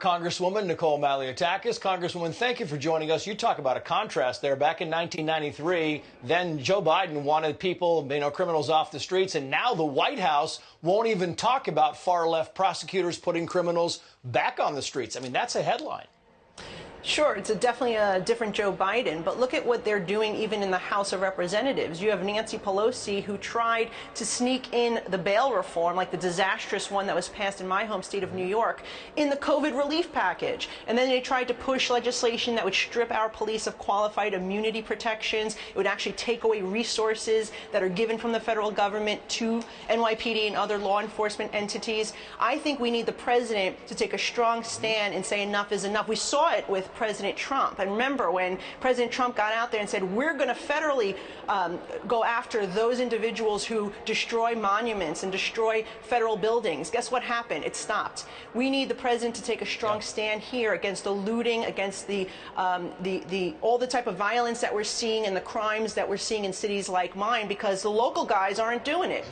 Congresswoman Nicole Malliotakis. Congresswoman, thank you for joining us. You talk about a contrast there. Back in 1993, then Joe Biden wanted people, criminals off the streets, and now the White House won't even talk about far-left prosecutors putting criminals back on the streets. I mean, that's a headline. Sure, it's definitely a different Joe Biden, but look at what they're doing even in the House of Representatives. You have Nancy Pelosi, who tried to sneak in the bail reform, like the disastrous one that was passed in my home state of New York, in the COVID relief package. And then they tried to push legislation that would strip our police of qualified immunity protections. It would actually take away resources that are given from the federal government to NYPD and other law enforcement entities. I think we need the president to take a strong stand and say enough is enough. We saw it with President Trump. And remember when President Trump got out there and said, we're going to federally go after those individuals who destroy monuments and destroy federal buildings. Guess what happened? It stopped. We need the president to take a strong stand here against the looting, against the all the type of violence that we're seeing and the crimes that we're seeing in cities like mine, because the local guys aren't doing it.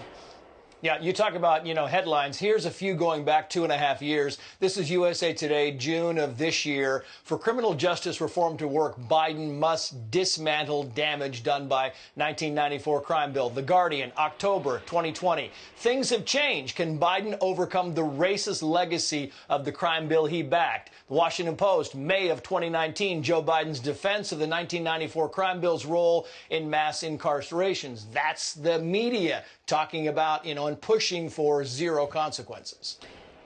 Yeah, you talk about, headlines. Here's a few going back 2.5 years. This is USA Today, June of this year. For criminal justice reform to work, Biden must dismantle damage done by 1994 crime bill. The Guardian, October 2020. Things have changed. Can Biden overcome the racist legacy of the crime bill he backed? The Washington Post, May of 2019. Joe Biden's defense of the 1994 crime bill's role in mass incarcerations. That's the media talking about, and pushing for zero consequences.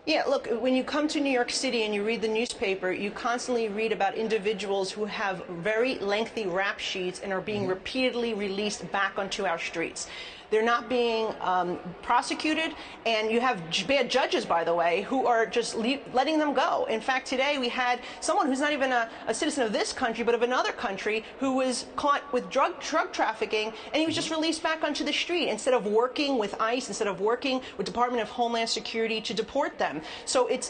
Yeah, look, when you come to New York City and you read the newspaper, you constantly read about individuals who have very lengthy rap sheets and are being repeatedly released back onto our streets. They're not being prosecuted, and you have bad judges, by the way, who are just letting them go. In fact, today we had someone who's not even a citizen of this country, but of another country, who was caught with drug trafficking, and he was just released back onto the street instead of working with ICE, instead of working with Department of Homeland Security to deport them. So it's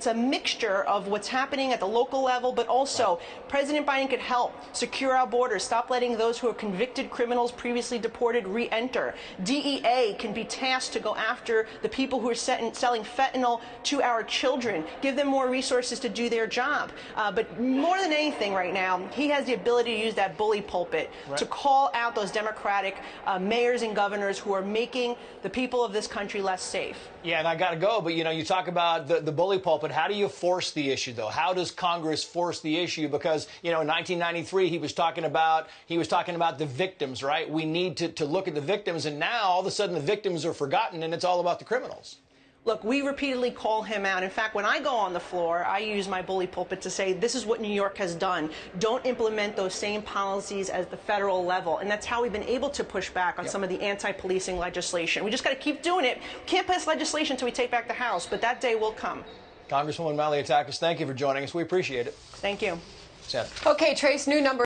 a mixture of what's happening at the local level, but also President Biden could help secure our borders, stop letting those who are convicted criminals previously deported re-enter. DEA can be tasked to go after the people who are selling fentanyl to our children, give them more resources to do their job. But more than anything right now, he has the ability to use that bully pulpit to call out those Democratic mayors and governors who are making the people of this country less safe. Yeah, and I got to go, but you talk about the bully pulpit. How do you force the issue, though? How does Congress force the issue? Because in 1993 he was talking about the victims, right? We need to look at the victims, and now all of a sudden the victims are forgotten, and it's all about the criminals. Look, we repeatedly call him out. In fact, when I go on the floor, I use my bully pulpit to say, this is what New York has done. Don't implement those same policies as the federal level. And that's how we've been able to push back on some of the anti-policing legislation. We just got to keep doing it. Can't pass legislation until we take back the House, but that day will come. Congresswoman Malliotakis, thank you for joining us. We appreciate it. Thank you. Seth. Okay, Trace, new number.